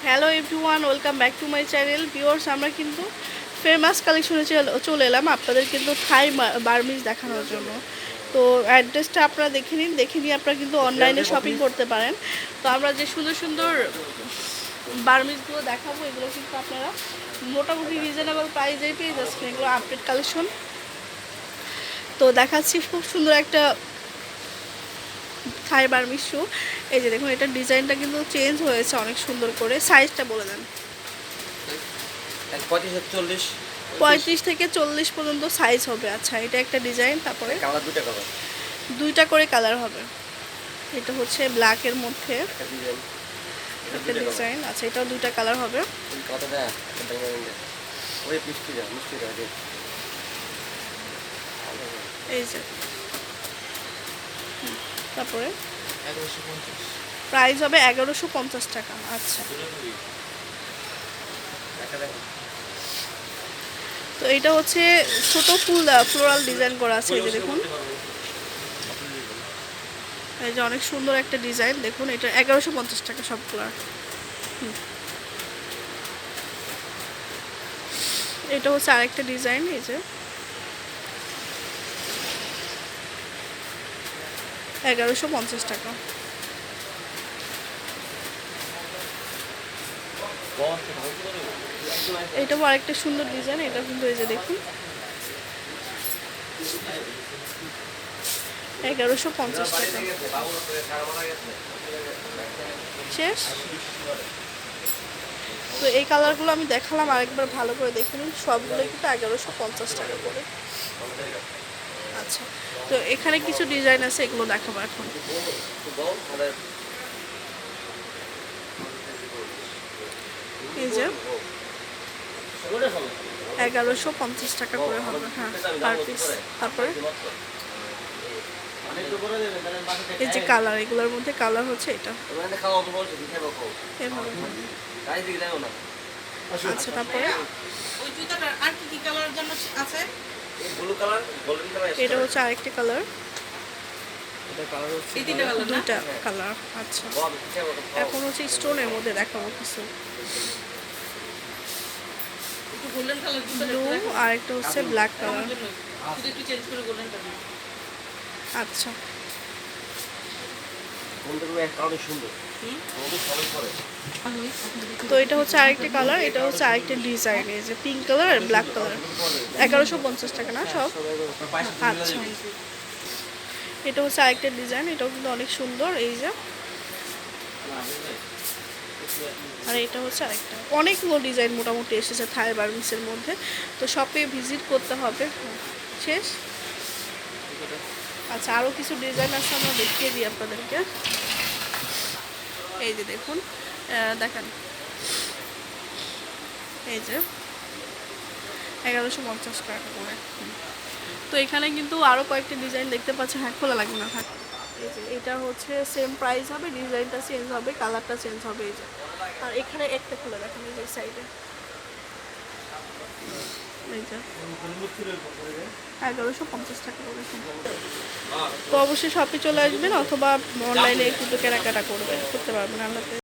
Hello everyone, welcome back to my channel. Viewers, আমরা কিন্তু famous কালেকশনে চলে এলাম আপনাদের কিন্তু থাই বার্মিজ দেখানোর জন্য। তো অ্যাড্রেসটা আপনারা দেখে নিয়ে আপনারা কিন্তু অনলাইনে শপিং করতে পারেন। তো আমরা যে সুন্দর সুন্দর বার্মিজগুলো দেখাবো, এগুলো কিন্তু আপনারা মোটামুটি রিজনেবল প্রাইসেই পেয়ে যাচ্ছেন। এগুলো আপডেট কালেকশন। তো দেখাচ্ছি খুব সুন্দর একটা থাই বার্মিজ শু। এই যে দেখুন, এটার ডিজাইনটা কিন্তু চেঞ্জ হয়েছে অনেক সুন্দর করে। সাইজটা বলে দেন। 35 থেকে 40 পর্যন্ত সাইজ হবে। আচ্ছা, এটা একটা ডিজাইন। তারপরে দুইটা করে কালার হবে। এটা হচ্ছে ব্ল্যাকের মধ্যে একটা ডিজাইন। আচ্ছা, এটাও দুইটা কালার হবে। এই যে তারপরে প্রাইস হবে 1150 টাকা। আচ্ছা, তো এটা হচ্ছে ছোট ফুল ফ্লোরাল ডিজাইন করা আছে। এই যে দেখুন, এই যে অনেক সুন্দর একটা ডিজাইন। দেখুন, এটা 1150 টাকা সবগুলো। এটা হচ্ছে আরেকটা ডিজাইন। এই যে 1150 টাকা। এটাও আরেকটা সুন্দর ডিজাইন। এটা কিন্তু এই যে দেখুন 1150 টাকা। শেষ। তো এই কালারগুলো আমি দেখালাম, আরেকবার ভালো করে দেখে নিন। সবগুলোই কিন্তু 1150 টাকা করে। আচ্ছা, তো এখানে কিছু ডিজাইন আছে, এগুলো দেখাবো এখন। এই যে 1150 টাকা করে হবে, হ্যাঁ, পার পিস। তারপরে এই যে কালার, এগুলোর মধ্যে কালার হচ্ছে এটা। আচ্ছা, তারপরে এটা হচ্ছে আরেকটা কালার। দুইটা কালার। আচ্ছা, এখন হচ্ছে স্টোনের মধ্যে দেখাবো কিছু। ব্লু আর একটা হচ্ছে ব্ল্যাক কালার। আচ্ছা, তো এটা হচ্ছে আরেকটা কালার। এটা হচ্ছে আরেকটা ডিজাইন। এই যে পিঙ্ক কালার আর ব্ল্যাক কালার। 1150 টাকা না সব? আচ্ছা, এটা হচ্ছে আরেকটা ডিজাইন। এটাও কিন্তু অনেক সুন্দর। এই যে, আর এটা হচ্ছে আরেকটা। অনেকগুলো ডিজাইন মোটামুটি এসেছে থাই বার্মিসের মধ্যে। তো শপে ভিজিট করতে হবে। শেষ। আচ্ছা, আরও কিছু ডিজাইন আছে, আমরা দেখিয়ে দিই আপনাদেরকে। এই যে দেখুন, দেখেন, এই যে 1150 টাকা করে। তো এখানে কিন্তু আরও কয়েকটা ডিজাইন দেখতে পাচ্ছেন। হ্যাঁ, খোলা লাগবে না, থাক। এই যে এটা হচ্ছে সেম প্রাইস হবে, ডিজাইনটা চেঞ্জ হবে, কালারটা চেঞ্জ হবে। এই যে, আর এখানে একটা খোলা দেখেন, এই যে সাইডে। এই যে 1150 টাকা করে। তো অবশ্যই শপে চলে আসবেন, অথবা অনলাইনে কিন্তু কেনাকাটা করতে পারবেন। আল্লাহ।